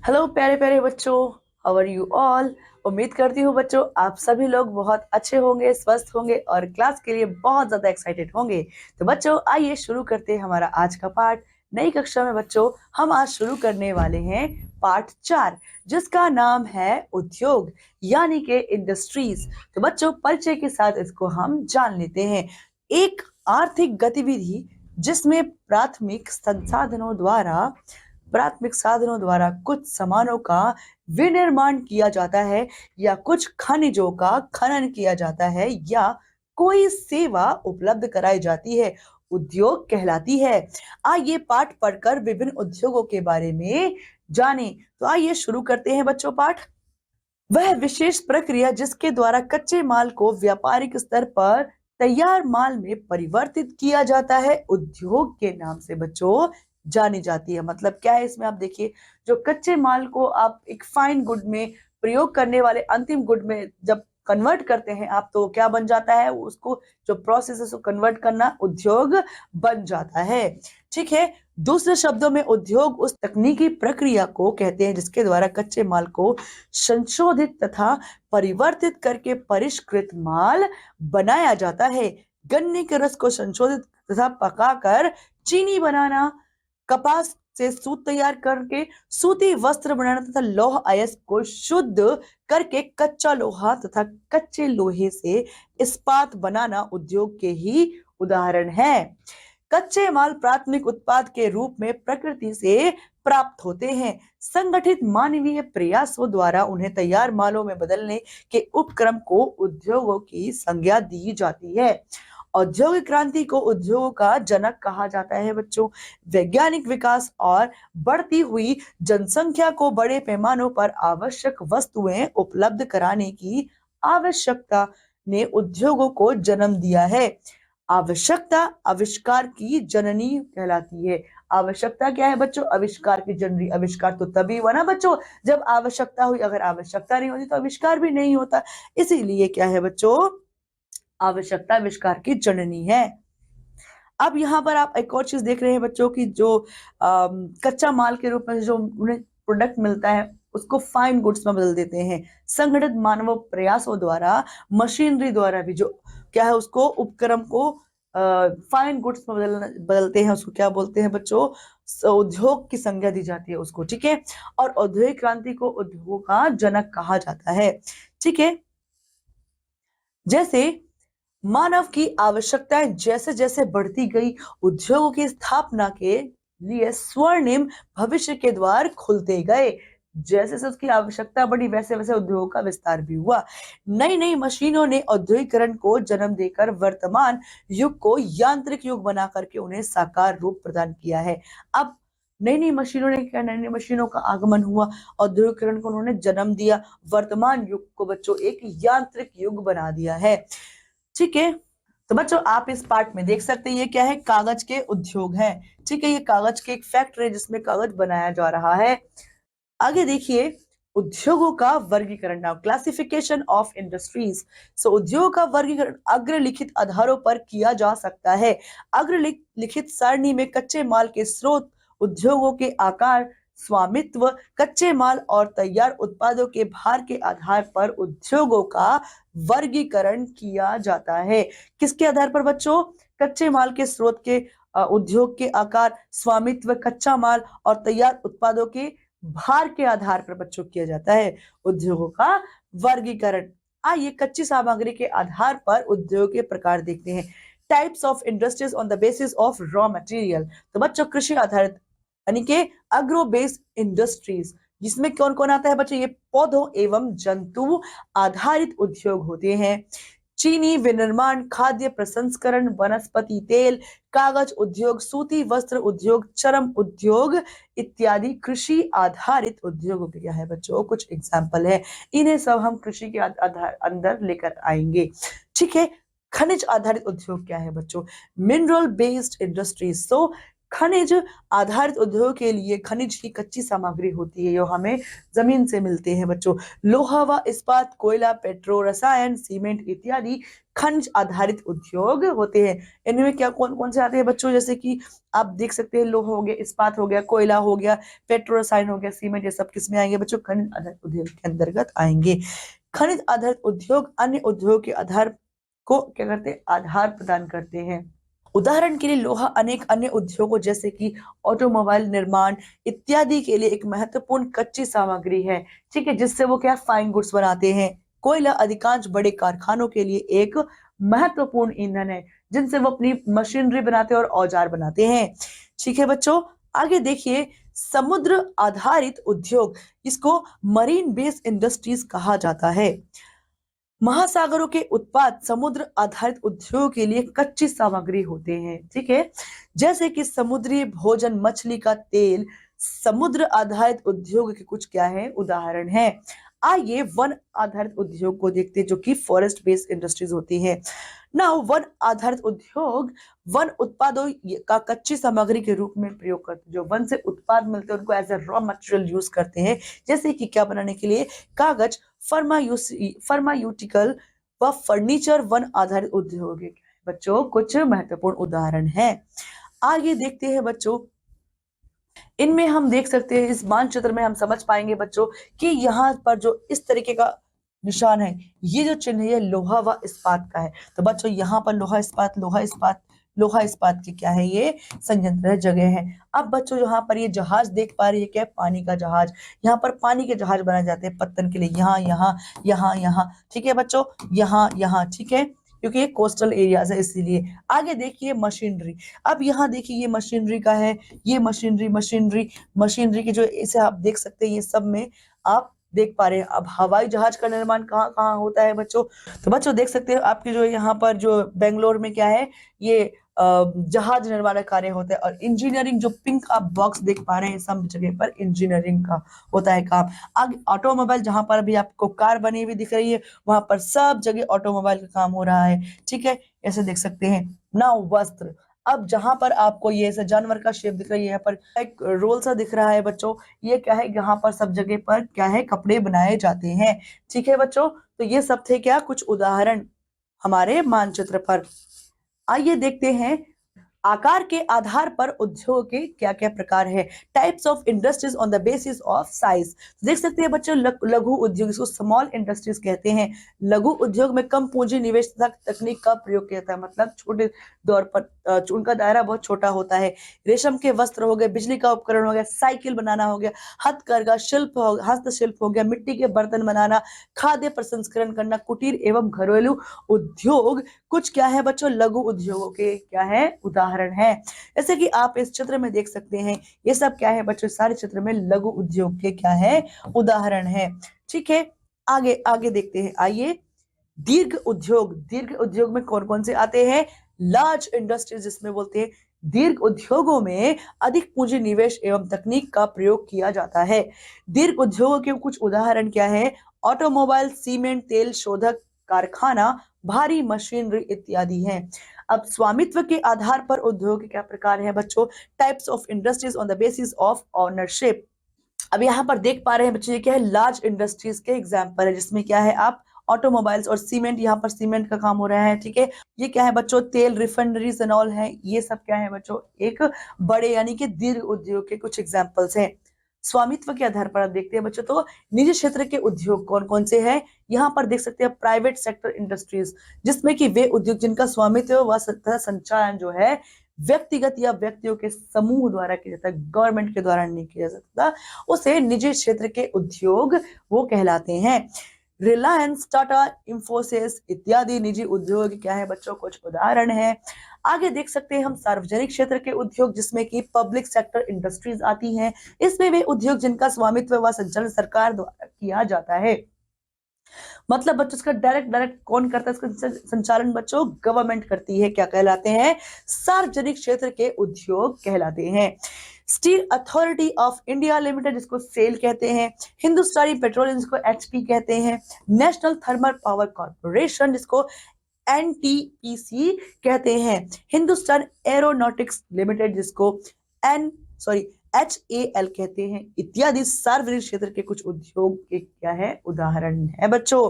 Hello प्यारे प्यारे बच्चों, हाउ आर यू ऑल। उम्मीद करती हूँ बच्चों आप सभी लोग बहुत अच्छे होंगे, स्वस्थ होंगे और क्लास के लिए बहुत ज्यादा एक्साइटेड होंगे। तो बच्चों आइए शुरू करते हैं हमारा आज का पाठ। नई कक्षा में बच्चों हम आज शुरू करने वाले हैं पाठ 4, जिसका नाम है उद्योग यानी के इंडस्ट्रीज। तो बच्चों परिचय के साथ इसको हम जान लेते हैं। एक आर्थिक गतिविधि जिसमें प्राथमिक साधनों द्वारा कुछ सामानों का विनिर्माण किया जाता है या कुछ खनिजों का खनन किया जाता है या कोई सेवा उपलब्ध कराई जाती है, उद्योग कहलाती है। आइए पाठ पढ़कर विभिन्न उद्योगों के बारे में जानें। तो आइए शुरू करते हैं बच्चों पाठ। वह विशेष प्रक्रिया जिसके द्वारा कच्चे माल को व्यापारिक स्तर पर तैयार माल में परिवर्तित किया जाता है, उद्योग के नाम से बच्चों जानी जाती है। मतलब क्या है इसमें, आप देखिए, जो कच्चे माल को आप एक फाइन गुड में प्रयोग करने वाले अंतिम गुड में जब कन्वर्ट करते हैं आप, तो क्या बन जाता है, उसको जो प्रोसेस है उसको कन्वर्ट करना उद्योग बन जाता है। ठीक है। दूसरे शब्दों में उद्योग उस तकनीकी प्रक्रिया को कहते हैं जिसके द्वारा कच्चे माल को संशोधित तथा परिवर्तित करके परिष्कृत माल बनाया जाता है। गन्ने के रस को संशोधित तथा पकाकर चीनी बनाना, कपास से सूत तैयार करके सूती वस्त्र बनाना तथा लौह अयस्क को शुद्ध करके कच्चा लोहा तथा कच्चे लोहे से इस्पात बनाना उद्योग के ही उदाहरण है। कच्चे माल प्राथमिक उत्पाद के रूप में प्रकृति से प्राप्त होते हैं। संगठित मानवीय प्रयासों द्वारा उन्हें तैयार मालों में बदलने के उपक्रम को उद्योगों की संज्ञा दी जाती है। औद्योगिक क्रांति को उद्योगों का जनक कहा जाता है बच्चों। वैज्ञानिक विकास और बढ़ती हुई जनसंख्या को बड़े पैमानों पर आवश्यक वस्तुएं उपलब्ध कराने की आवश्यकता ने उद्योगों को जन्म दिया है। आवश्यकता आविष्कार की जननी कहलाती है। आवश्यकता क्या है बच्चों, आविष्कार की जननी। आविष्कार तो तभी हुआ ना बच्चों जब आवश्यकता हुई, अगर आवश्यकता नहीं होती तो आविष्कार भी नहीं होता। इसीलिए क्या है बच्चों, आवश्यकता आविष्कार की जननी है। अब यहाँ पर आप एक और चीज देख रहे हैं बच्चों की, जो कच्चा माल के रूप में जो उन्हें प्रोडक्ट मिलता है उसको फाइन गुड्स में बदल देते हैं। संगठित मानव प्रयासों द्वारा, मशीनरी द्वारा भी जो क्या है उसको उपक्रम को फाइन गुड्स में बदलते हैं, उसको क्या बोलते हैं बच्चों, उद्योग की संज्ञा दी जाती है उसको। ठीक है। और औद्योगिक क्रांति को उद्योग का जनक कहा जाता है। ठीक है। जैसे मानव की आवश्यकताएं जैसे जैसे बढ़ती गई, उद्योगों की स्थापना के लिए स्वर्णिम भविष्य के द्वार खुलते गए। जैसे जैसे उसकी आवश्यकता बढ़ी वैसे वैसे उद्योगों का विस्तार भी हुआ। नई नई मशीनों ने औद्योगिकरण को जन्म देकर वर्तमान युग को यांत्रिक युग बना करके उन्हें साकार रूप प्रदान किया है। अब नई नई मशीनों ने क्या, नई नई मशीनों का आगमन हुआ, औद्योगिकरण को उन्होंने जन्म दिया, वर्तमान युग को बच्चों एक यांत्रिक युग बना दिया है। ठीक है। तो बच्चों आप इस पार्ट में देख सकते हैं ये क्या है, कागज के उद्योग है। ठीक है। ये कागज की एक फैक्ट्री है जिसमें कागज बनाया जा रहा है। आगे देखिए, उद्योगों का वर्गीकरण। Now classification of industries. So उद्योग का वर्गीकरण अग्रलिखित आधारों पर किया जा सकता है। अग्रलिखित सारणी में कच्चे माल के स्रोत, उद्योगों के आकार, स्वामित्व, कच्चे माल और तैयार उत्पादों के भार के आधार पर उद्योगों का वर्गीकरण किया जाता है। किसके आधार पर बच्चों, कच्चे माल के स्रोत के, उद्योग के आकार, स्वामित्व, कच्चा माल और तैयार उत्पादों के भार के आधार पर बच्चों किया जाता है उद्योगों का वर्गीकरण। आइए कच्ची सामग्री के आधार पर उद्योग के प्रकार देखते हैं। Types of industries on the basis of raw material. तो बच्चों कृषि आधारित यानी कि अग्रो बेस्ड इंडस्ट्रीज, जिसमें कौन कौन आता है बच्चों, ये पौधों एवं जंतु आधारित उद्योग होते हैं। चीनी विनिर्माण, खाद्य प्रसंस्करण, वनस्पति तेल, कागज उद्योग, सूती वस्त्र उद्योग, चर्म उद्योग इत्यादि कृषि आधारित उद्योगों के क्या है बच्चों, कुछ एग्जाम्पल है। इन्हें सब हम कृषि के आधार अंदर लेकर आएंगे। ठीक है। खनिज आधारित उद्योग क्या है बच्चों, मिनरल बेस्ड इंडस्ट्रीज। सो खनिज आधारित उद्योग के लिए खनिज की कच्ची सामग्री होती है जो हमें जमीन से मिलते हैं बच्चों। लोहा व इस्पात, कोयला, पेट्रो रसायन, सीमेंट इत्यादि खनिज आधारित उद्योग होते हैं। इनमें क्या कौन कौन से आते हैं बच्चों, जैसे कि आप देख सकते हैं लोहा हो गया, इस्पात हो गया, कोयला हो गया, पेट्रो रसायन हो गया, सीमेंट, ये सब किसमें आएंगे बच्चों? खनिज आधारित उद्योग के अंतर्गत आएंगे। खनिज आधारित उद्योग अन्य उद्योग के आधार को क्या करते हैं? आधार प्रदान करते हैं। उदाहरण के लिए लोहा अनेक अन्य उद्योगों जैसे कि ऑटोमोबाइल निर्माण इत्यादि के लिए एक महत्वपूर्ण कच्ची सामग्री है, ठीक है, जिससे वो क्या फाइन गुड्स बनाते हैं। कोयला अधिकांश बड़े कारखानों के लिए एक महत्वपूर्ण ईंधन है, जिनसे वो अपनी मशीनरी बनाते हैं और औजार बनाते हैं। ठीक है बच्चों, आगे देखिए समुद्र आधारित उद्योग, इसको मरीन बेस्ड इंडस्ट्रीज कहा जाता है। महासागरों के उत्पाद समुद्र आधारित उद्योग के लिए कच्ची सामग्री होते हैं, ठीक है, जैसे कि समुद्री भोजन, मछली का तेल समुद्र आधारित उद्योग के कुछ क्या है? उदाहरण है। आइए वन आधारित उद्योग को देखते हैं, जो कि फॉरेस्ट बेस्ड इंडस्ट्रीज होती है। नाउ वन आधारित उद्योग वन उत्पादों का कच्ची सामग्री के रूप में प्रयोग करते हैं। जो वन से उत्पाद मिलते हैं उनको as a raw material use करते हैं, जैसे कि क्या बनाने के लिए? कागज, फार्मास्यूटिकल व फर्नीचर वन आधारित उद्योग है बच्चों, कुछ महत्वपूर्ण उदाहरण हैं। आगे देखते हैं बच्चों, इनमें हम देख सकते हैं, इस मानचित्र में हम समझ पाएंगे बच्चों कि यहाँ पर जो इस तरीके का निशान है, ये जो चिन्ह है, ये लोहा व इस्पात का है। तो बच्चों यहाँ पर लोहा इस्पात, लोहा इस्पात, लोहा इस्पात की क्या है? ये संयंत्र है, जगह है। अब बच्चों यहाँ पर ये जहाज देख पा रही है, क्या है? पानी का जहाज। यहाँ पर पानी के जहाज बनाए जाते हैं पत्तन के लिए, यहाँ यहाँ यहाँ यहाँ, ठीक है बच्चों, यहाँ यहाँ, ठीक है, क्योंकि ये कोस्टल एरियाज है इसीलिए। आगे देखिए मशीनरी। अब यहाँ देखिए ये मशीनरी का है, ये मशीनरी की जो इसे आप देख सकते हैं, ये सब में आप देख पा रहे हैं। अब हवाई जहाज का निर्माण कहाँ कहाँ होता है बच्चों? तो बच्चों देख सकते हैं आपके जो यहाँ पर जो बेंगलोर में क्या है, ये जहाज निर्माण का कार्य होता है। और इंजीनियरिंग, जो पिंक आप बॉक्स देख पा रहे हैं, सब जगह पर इंजीनियरिंग का होता है काम। आगे ऑटोमोबाइल, जहां पर अभी आपको कार बनी हुई दिख रही है, वहां पर सब जगह ऑटोमोबाइल का काम हो रहा है, ठीक है, ऐसे देख सकते हैं। नाउ वस्त्र। अब जहां पर आपको ये ऐसा जानवर का शेप दिख रही है, यहाँ पर एक रोल सा दिख रहा है बच्चों, ये क्या है? यहाँ पर सब जगह पर क्या है? कपड़े बनाए जाते हैं, ठीक है बच्चों। तो ये सब थे क्या? कुछ उदाहरण हमारे मानचित्र पर। आइए देखते हैं आकार के आधार पर उद्योग के क्या क्या प्रकार है। Types of industries on the basis of size. देख सकते हैं बच्चों लघु उद्योग, इसको स्मॉल इंडस्ट्रीज कहते हैं। लघु उद्योग में कम पूंजी निवेश तकनीक का प्रयोग किया जाता है, मतलब छोटे दौर पर उनका दायरा बहुत छोटा होता है। रेशम के वस्त्र हो गए, बिजली का उपकरण हो गया, साइकिल बनाना हो गया, हथकरघा शिल्प हस्तशिल्प हो गया, मिट्टी के बर्तन बनाना, खाद्य प्रसंस्करण करना, कुटीर एवं घरेलू उद्योग कुछ क्या है बच्चों? लघु उद्योगों के क्या है? उदाहरण है। जैसे कि आप इस चित्र में देख सकते हैं, ये सब क्या है बच्चों? सारे चित्र में लघु उद्योग के क्या है? उदाहरण है, ठीक है। आगे आगे देखते हैं, आइए। दीर्घ उद्योग में कौन कौन से आते हैं? लार्ज इंडस्ट्रीज, जिसमें बोलते हैं दीर्घ उद्योगों में अधिक पूंजी निवेश एवं तकनीक का प्रयोग किया जाता है। दीर्घ उद्योगों के कुछ उदाहरण क्या है? ऑटोमोबाइल, सीमेंट, तेल शोधक कारखाना, भारी मशीनरी इत्यादि हैं। अब स्वामित्व के आधार पर उद्योग के क्या प्रकार हैं बच्चों? Types of industries on the basis of ownership. अब यहाँ पर देख पा रहे हैं बच्चों, ये क्या है? लार्ज इंडस्ट्रीज के एग्जाम्पल है, जिसमें क्या है? आप ऑटोमोबाइल्स और सीमेंट, यहाँ पर सीमेंट का काम हो रहा है, ठीक है। ये क्या है बच्चों? तेल, रिफाइनरीज एंड ऑल है। ये सब क्या है बच्चों? एक बड़े यानी कि दीर्घ उद्योग के कुछ एग्जाम्पल्स हैं। स्वामित्व के आधार पर आप देखते हैं बच्चों, तो निजी क्षेत्र के उद्योग कौन कौन से हैं? यहाँ पर देख सकते हैं प्राइवेट सेक्टर इंडस्ट्रीज, जिसमें कि वे उद्योग जिनका स्वामित्व व संचालन जो है व्यक्तिगत या व्यक्तियों के समूह द्वारा किया जाता है, गवर्नमेंट के द्वारा नहीं किया जा सकता, उसे निजी क्षेत्र के उद्योग वो कहलाते हैं। रिलायंस, टाटा, इंफोसिस इत्यादि निजी उद्योग क्या है बच्चों? कुछ उदाहरण हैं। आगे देख सकते हैं हम सार्वजनिक क्षेत्र के उद्योग, जिसमें कि पब्लिक सेक्टर इंडस्ट्रीज आती हैं। इसमें वे उद्योग जिनका स्वामित्व व संचालन सरकार द्वारा किया जाता है, मतलब बच्चों इसका डायरेक्ट कौन करता है? इसका संचालन बच्चों गवर्नमेंट करती है, क्या कहलाते हैं? सार्वजनिक क्षेत्र के उद्योग कहलाते हैं। Steel authority of India limited, जिसको सेल कहते हैं। हिंदुस्तानी पेट्रोलियम, जिसको एचपी कहते हैं। नेशनल थर्मल पावर कॉर्पोरेशन, जिसको एनटीपीसी कहते हैं। हिंदुस्तान एरोनॉटिक्स लिमिटेड, जिसको HAL कहते हैं इत्यादि सार्वजनिक क्षेत्र के कुछ उद्योग के क्या है उदाहरण है बच्चों।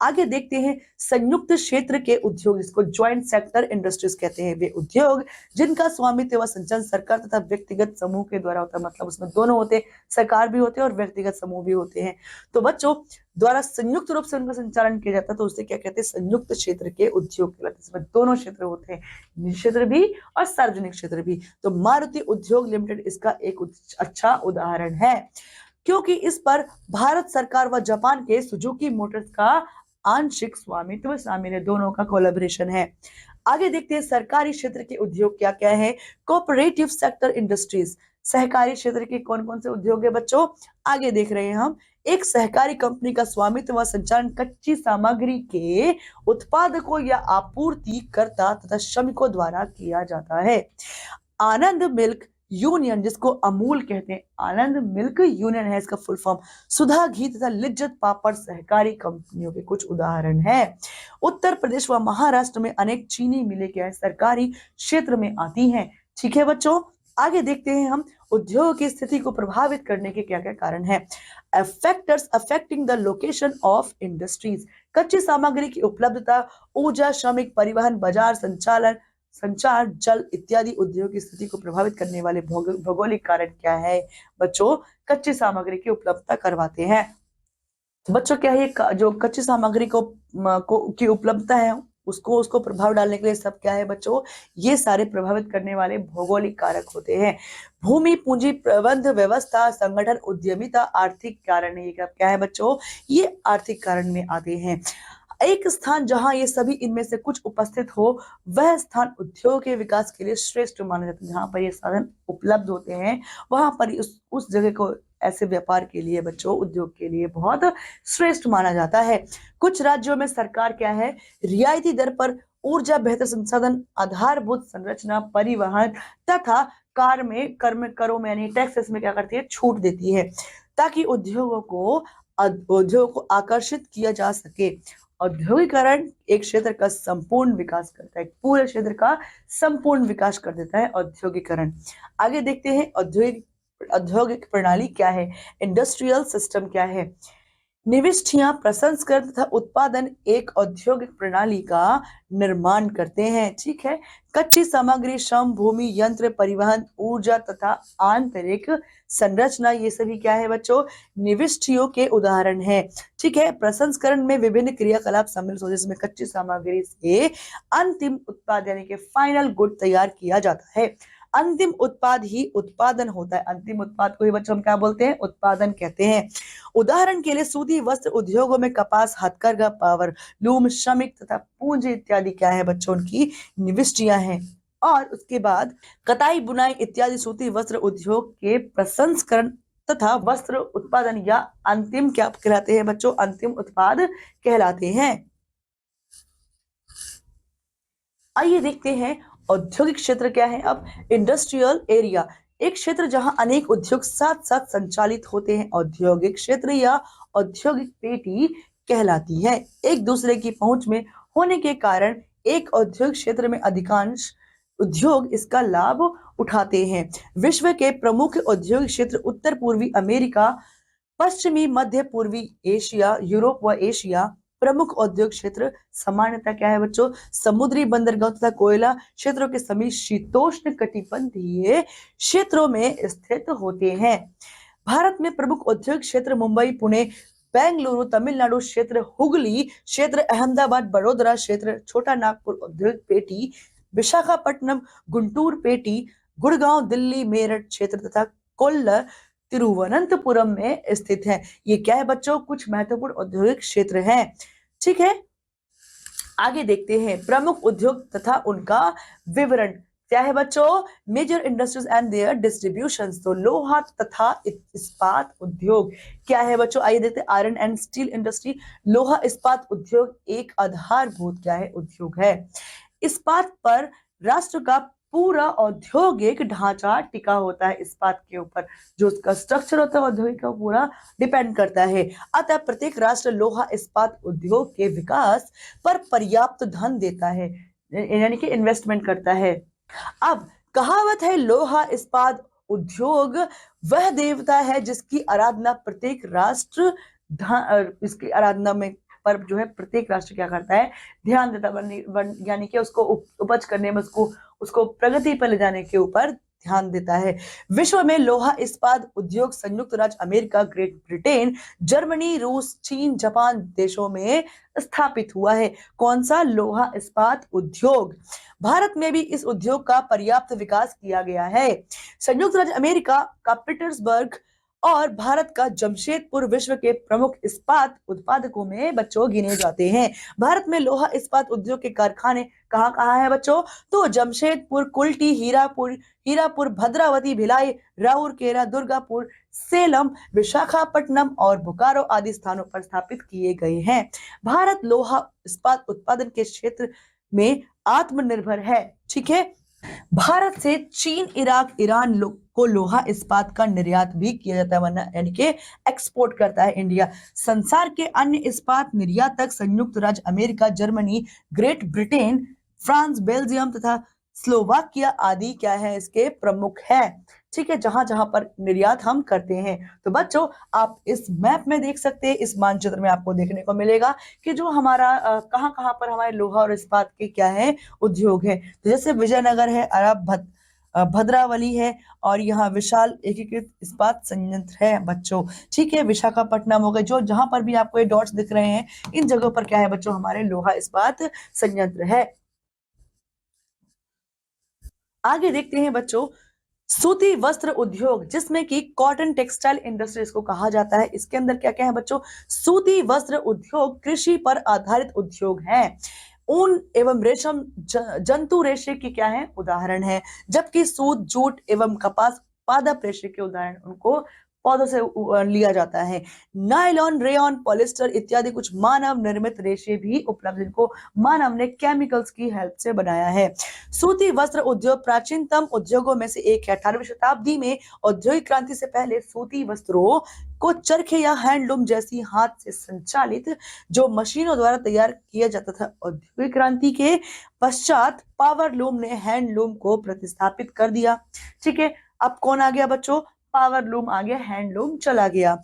आगे देखते हैं संयुक्त क्षेत्र के उद्योग, जिसको ज्वाइंट सेक्टर इंडस्ट्रीज कहते हैं। वे उद्योग जिनका स्वामित्व व संचालन सरकार तथा व्यक्तिगत समूह के द्वारा होता है, मतलब उसमें दोनों होते हैं, सरकार भी होते हैं और व्यक्तिगत समूह भी होते हैं। तो बच्चों द्वारा संयुक्त रूप से उनका संचालन किया जाता है, तो उसे क्या कहते हैं, संयुक्त क्षेत्र के उद्योग कहलाते हैं। इसमें दोनों क्षेत्र होते हैं, निजी क्षेत्र भी और सार्वजनिक क्षेत्र भी। तो मारुति उद्योग लिमिटेड इसका एक अच्छा उदाहरण है, क्योंकि इस पर भारत सरकार व जापान के सुजुकी मोटर्स का आंशिक स्वामित्व शामिल है, दोनों का कोलैबोरेशन है। आगे देखते हैं सरकारी क्षेत्र के उद्योग क्या क्या है। कोऑपरेटिव सेक्टर इंडस्ट्रीज, सहकारी क्षेत्र के कौन कौन से उद्योग है बच्चों, आगे देख रहे हैं हम। एक सहकारी कंपनी का स्वामित्व व संचालन कच्ची सामग्री के उत्पादकों या आपूर्तिकर्ता तथा श्रमिकों द्वारा किया जाता है। आनंद मिल्क यूनियन, जिसको अमूल कहते हैं, आनंद मिल्क यूनियन है इसका फुल फॉर्म। सुधा घी तथा लिज्जत पापड़ सहकारी कंपनियों के कुछ उदाहरण हैं। उत्तर प्रदेश व महाराष्ट्र में अनेक चीनी मिलें क्या है, सरकारी क्षेत्र में आती हैं। ठीक है बच्चों, आगे देखते हैं हम उद्योग की स्थिति को प्रभावित करने के क्या क्या कारण हैं। Factors affecting the location of industries, कच्ची सामग्री की उपलब्धता, ऊर्जा, श्रमिक, परिवहन, बाजार संचार, जल इत्यादि उद्योग की स्थिति को प्रभावित करने वाले भौगोलिक कारण क्या है बच्चों, कच्ची सामग्री की उपलब्धता करवाते हैं। तो बच्चों क्या है, जो कच्ची सामग्री की उपलब्धता है उसको प्रभाव डालने के लिए सब क्या है बच्चों, ये सारे प्रभावित करने वाले भौगोलिक कारक होते हैं। भूमि, पूंजी, प्रबंध व्यवस्था, संगठन, उद्यमिता, आर्थिक कारण, ये क्या है बच्चों, ये आर्थिक कारण में आते हैं। एक स्थान जहां ये सभी इनमें से कुछ उपस्थित हो, वह स्थान उद्योग के विकास के लिए श्रेष्ठ माना जाता है। जहां पर ये साधन उपलब्ध होते हैं वहां पर उस जगह को ऐसे व्यापार के लिए बच्चों, उद्योग के लिए बहुत श्रेष्ठ माना जाता है। कुछ राज्यों में सरकार क्या है, रियायती दर पर ऊर्जा, बेहतर संसाधन, आधारभूत संरचना, परिवहन तथा करों में यानी टैक्सेस में क्या करती है, छूट देती है, ताकि उद्योगों को आकर्षित किया जा सके। औद्योगिकरण एक क्षेत्र का संपूर्ण विकास करता है, पूरे क्षेत्र का संपूर्ण विकास कर देता है औद्योगिकरण। आगे देखते हैं औद्योगिक प्रणाली क्या है, इंडस्ट्रियल सिस्टम क्या है। निविष्ठियां, प्रसंस्करण तथा उत्पादन एक औद्योगिक प्रणाली का निर्माण करते हैं। ठीक है, कच्ची सामग्री, श्रम, भूमि, यंत्र, परिवहन, ऊर्जा तथा आंतरिक संरचना, ये सभी क्या है बच्चों, निविष्ठियों के उदाहरण हैं। ठीक है, प्रसंस्करण में विभिन्न क्रियाकलाप शामिल होते हैं, जिसमें कच्ची सामग्री से अंतिम उत्पाद यानी कि फाइनल गुड तैयार किया जाता है। अंतिम उत्पाद ही उत्पादन होता है, अंतिम उत्पाद को ही बच्चों हम क्या बोलते हैं, उत्पादन कहते हैं। उदाहरण के लिए सूती वस्त्र उद्योगों में कपास, हथकरघा, पावर लूम, श्रमिक तथा पूंजी इत्यादि क्या है बच्चों, उनकी निविष्टियां हैं। और उसके बाद कताई, बुनाई इत्यादि सूती वस्त्र उद्योग के प्रसंस्करण तथा वस्त्र उत्पादन या अंतिम क्या कहलाते हैं बच्चों, अंतिम उत्पाद कहलाते हैं। आइए देखते हैं औद्योगिक क्षेत्र क्या है। अब इंडस्ट्रियल एरिया, एक क्षेत्र जहां अनेक उद्योग साथ साथ संचालित होते हैं, औद्योगिक क्षेत्र या औद्योगिक पेटी कहलाती है। एक दूसरे की पहुंच में होने के कारण एक औद्योगिक क्षेत्र में अधिकांश उद्योग इसका लाभ उठाते हैं। विश्व के प्रमुख औद्योगिक क्षेत्र उत्तर पूर्वी अमेरिका, पश्चिमी मध्य पूर्वी एशिया, यूरोप व एशिया। प्रमुख औद्योगिक क्षेत्र सामान्यतः क्या है बच्चों, समुद्री बंदरगाह तथा कोयला क्षेत्रों के समीप शीतोष्ण कटिबंधीय क्षेत्रों में स्थित होते हैं। भारत में प्रमुख औद्योगिक क्षेत्र मुंबई, पुणे, बेंगलुरु, तमिलनाडु क्षेत्र, हुगली क्षेत्र, अहमदाबाद, बड़ोदरा क्षेत्र, छोटा नागपुर औद्योगिक पेटी, विशाखापट्टनम, गुंटूर पेटी, गुड़गांव, दिल्ली, मेरठ क्षेत्र तथा कोल्लर, तिरुवनंतपुरम में स्थित है। ये क्या है बच्चों, कुछ महत्वपूर्ण औद्योगिक क्षेत्र हैं। ठीक है, आगे देखते हैं प्रमुख उद्योग तथा उनका विवरण क्या है बच्चों, major industries and their distribution. तो लोहा तथा इस्पात उद्योग क्या है बच्चों, आइए देखते हैं आयरन एंड स्टील इंडस्ट्री। लोहा इस्पात उद्योग एक आधारभूत क्या है, उद्योग है। इस्पात पर राष्ट्र का पूरा औद्योगिक ढांचा टिका होता है, इस्पात के ऊपर जो उसका स्ट्रक्चर होता है औद्योगिक का पूरा डिपेंड करता है। अतः प्रत्येक राष्ट्र लोहा इस्पात उद्योग के विकास पर पर्याप्त धन देता है, यानी कि इन्वेस्टमेंट करता है। अब कहावत है, लोहा इस्पात उद्योग वह देवता है जिसकी आराधना प्रत्येक राष्ट्र इसकी आराधना में पर जो है प्रत्येक राष्ट्र क्या करता है, ध्यान देता यानी कि उसको उपज करने में, उसको उसको प्रगति पर ले जाने के ऊपर ध्यान देता है। विश्व में लोहा इस्पात उद्योग संयुक्त राज्य अमेरिका, ग्रेट ब्रिटेन, जर्मनी, रूस, चीन, जापान देशों में स्थापित हुआ है। कौन सा? लोहा इस्पात उद्योग। भारत में भी इस उद्योग का पर्याप्त विकास किया गया है। संयुक्त राज्य अमेरिका का पीटर्सबर्ग और भारत का जमशेदपुर विश्व के प्रमुख इस्पात उत्पादकों में बच्चों गिने जाते हैं। भारत में लोहा इस्पात उद्योग के कारखाने कहाँ कहाँ है बच्चों? तो जमशेदपुर, कुल्टी, हीरापुर, भद्रावती, भिलाई, राउरकेला, दुर्गापुर, सेलम, विशाखापट्टनम और बोकारो आदि स्थानों पर स्थापित किए गए हैं। भारत लोहा इस्पात उत्पादन के क्षेत्र में आत्मनिर्भर है। ठीक है। भारत से चीन, इराक, ईरान को लोहा इस्पात का निर्यात भी किया जाता है, वरना यानी कि एक्सपोर्ट करता है इंडिया। संसार के अन्य इस्पात निर्यातक संयुक्त राज्य America, Germany, great Britain, France, Belgium तथा स्लोवाकिया आदि क्या है, इसके प्रमुख है। ठीक है, जहां जहां पर निर्यात हम करते हैं। तो बच्चों आप इस मैप में देख सकते हैं, इस मानचित्र में आपको देखने को मिलेगा कि जो हमारा कहां कहां पर हमारे लोहा और इस्पात के क्या है, उद्योग है। तो जैसे विजयनगर है, अरब भद्रावली है, और यहाँ विशाल एकीकृत इस्पात संयंत्र है बच्चों। ठीक है, विशाखापट्टनम हो गए, जो जहां पर भी आपको ये डॉट्स दिख रहे हैं, इन जगहों पर क्या है बच्चों, हमारे लोहा इस्पात संयंत्र है। आगे देखते हैं बच्चों, सूती वस्त्र उद्योग, जिसमें कि कॉटन टेक्सटाइल इंडस्ट्री इसको कहा जाता है। इसके अंदर क्या क्या है बच्चों? सूती वस्त्र उद्योग कृषि पर आधारित उद्योग है। ऊन एवं रेशम जंतु रेशे की क्या है, उदाहरण है। जबकि सूत, जूट एवं कपास पादप रेशे के उदाहरण उनको पौधों से लिया जाता है। नायलॉन, रेयॉन, पॉलिस्टर इत्यादि कुछ मानव निर्मित रेशे भी उपलब्ध, जिनको मानव ने केमिकल्स की हेल्प से बनाया है। सूती वस्त्र उद्योग प्राचीनतम उद्योगों में से एक है। 18वीं शताब्दी में औद्योगिक क्रांति से पहले सूती वस्त्रों को चरखे या हैंडलूम जैसी हाथ से संचालित जो मशीनों द्वारा तैयार किया जाता था। औद्योगिक क्रांति के पश्चात पावर लूम ने हैंडलूम को प्रतिस्थापित कर दिया। ठीक है, अब कौन आ गया बच्चों? पावर लूम आ गया, हैंडलूम चला गया।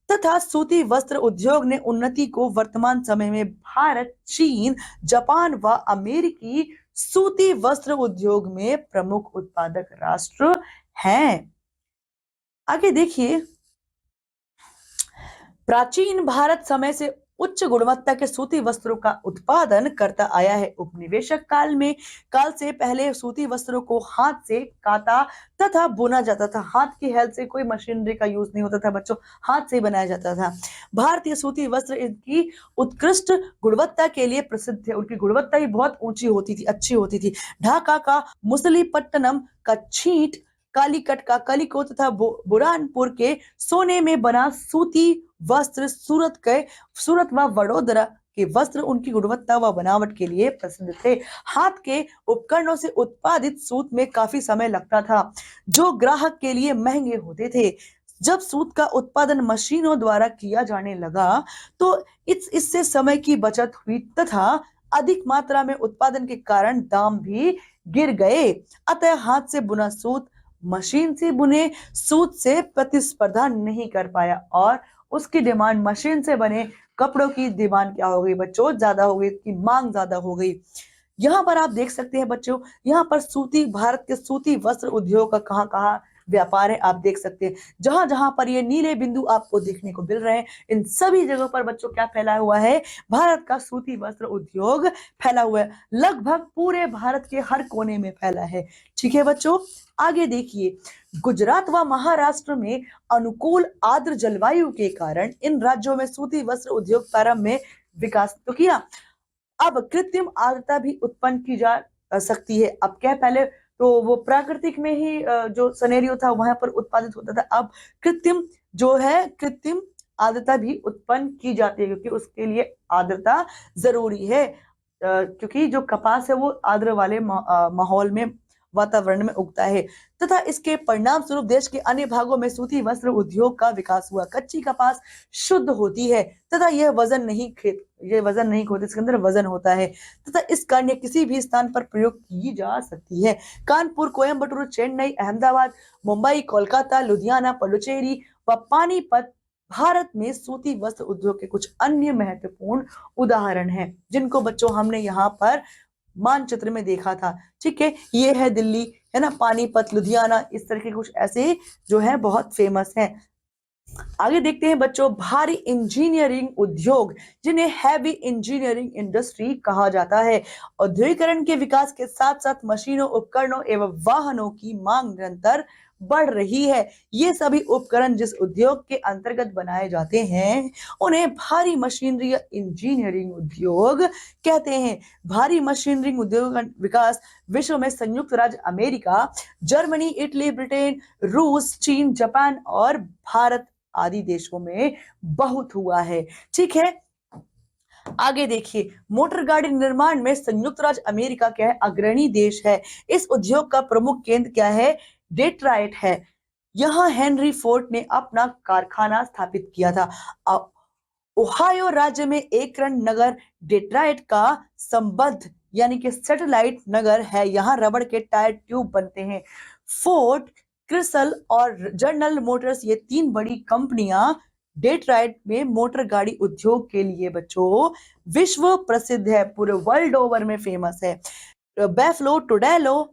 तथा सूती वस्त्र उद्योग ने उन्नति को वर्तमान समय में भारत, चीन, जापान व अमेरिकी सूती वस्त्र उद्योग में प्रमुख उत्पादक राष्ट्र हैं। आगे देखिए, प्राचीन भारत समय से उच्च गुणवत्ता के सूती वस्त्रों का उत्पादन करता आया है। उपनिवेशक काल से पहले सूती वस्त्रों को हाथ से काता तथा बुना जाता था। हाथ की हेल्प से, कोई मशीनरी का यूज नहीं होता था बच्चों, हाथ से बनाया जाता था। भारतीय सूती वस्त्र इनकी उत्कृष्ट गुणवत्ता के लिए प्रसिद्ध है। उनकी गुणवत्ता ही बहुत ऊंची होती थी, अच्छी होती थी। ढाका का मुसलीपट्टनम का छींट, कालीकट का कलिको तथा बुरहानपुर के सोने में बना सूती वस्त्र, सूरत व वडोदरा के वस्त्र उनकी गुणवत्ता व बनावट के लिए प्रसिद्ध थे। हाथ के उपकरणों से उत्पादित सूत में काफी समय लगता था, जो ग्राहक के लिए महंगे होते थे। जब सूत का उत्पादन मशीनों द्वारा किया जाने लगा तो इससे समय की बचत हुई तथा अधिक मात्रा में उत्पादन के कारण दाम भी गिर गए। अतः हाथ से बुना सूत मशीन से बुने सूत से प्रतिस्पर्धा नहीं कर पाया और उसकी डिमांड, मशीन से बने कपड़ों की डिमांड क्या हो गई बच्चों, ज्यादा हो गई, की मांग ज्यादा हो गई। यहाँ पर आप देख सकते हैं बच्चों, यहाँ पर भारत के सूती वस्त्र उद्योग का कहाँ कहाँ व्यापार है आप देख सकते हैं। जहां जहां पर ये नीले बिंदु आपको देखने को मिल रहे हैं, इन सभी जगहों पर बच्चों क्या फैला हुआ है, भारत का सूती वस्त्र उद्योग फैला हुआ है। लगभग पूरे भारत के हर कोने में फैला है। ठीक है बच्चों, आगे देखिए, गुजरात व महाराष्ट्र में अनुकूल आर्द्र जलवायु के कारण इन राज्यों में सूती वस्त्र उद्योग प्रारंभ में विकास तो किया। अब कृत्रिम आर्द्रता भी उत्पन्न की जा सकती है। अब क्या, पहले तो वो प्राकृतिक में ही जो सिनेरियो था वहां पर उत्पादित होता था, अब कृत्रिम आर्द्रता भी उत्पन्न की जाती है, क्योंकि उसके लिए आर्द्रता जरूरी है, क्योंकि जो कपास है वो आर्द्र वाले माहौल में, वातावरण में उगता है। तथा इसके परिणाम स्वरूप देश के अन्य भागों में सूती वस्त्र उद्योग का विकास हुआ। कच्ची कपास शुद्ध होती है तथा यह ये वजन नहीं होता, इसके अंदर वजन होता है तथा इस कारण किसी भी स्थान पर प्रयोग की जा सकती है। कानपुर, कोयम्बटूर, चेन्नई, अहमदाबाद, मुंबई, कोलकाता, लुधियाना, पुडुचेरी व पानीपत भारत में सूती वस्त्र उद्योग के कुछ अन्य महत्वपूर्ण उदाहरण हैं, जिनको बच्चों हमने यहाँ पर मानचित्र में देखा था। ठीक है, ये है दिल्ली, है ना, पानीपत, लुधियाना, इस तरह के कुछ ऐसे जो है बहुत फेमस हैं। आगे देखते हैं बच्चों, भारी इंजीनियरिंग उद्योग, जिन्हें हैवी इंजीनियरिंग इंडस्ट्री कहा जाता है। औद्योगिकरण के विकास के साथ साथ मशीनों, उपकरणों एवं वाहनों की मांग निरंतर बढ़ रही है। ये सभी उपकरण जिस उद्योग के अंतर्गत बनाए जाते हैं उन्हें भारी मशीनरी या इंजीनियरिंग उद्योग कहते हैं। भारी मशीनरी उद्योग का विकास विश्व में संयुक्त राज्य अमेरिका, जर्मनी, इटली, ब्रिटेन, रूस, चीन, जापान और भारत आदि देशों में बहुत हुआ है। ठीक है, आगे देखिए, मोटर गाड़ी निर्माण में संयुक्त राज्य अमेरिका क्या है, अग्रणी देश है। इस उद्योग का प्रमुख केंद्र क्या है, डेट्रॉइट है। यहां हेनरी फोर्ड ने अपना कारखाना स्थापित किया था। ओहायो राज्य में एकरण नगर डेट्रॉइट का संबद्ध यानी कि सैटेलाइट नगर है। यहाँ रबड़ के टायर ट्यूब बनते हैं। फोर्ड, क्रिसल और जनरल मोटर्स, ये तीन बड़ी कंपनियां डेट्रॉइट में मोटर गाड़ी उद्योग के लिए बच्चों विश्व प्रसिद्ध है, पूरे वर्ल्ड ओवर में फेमस है। बैफलो, टोडेलो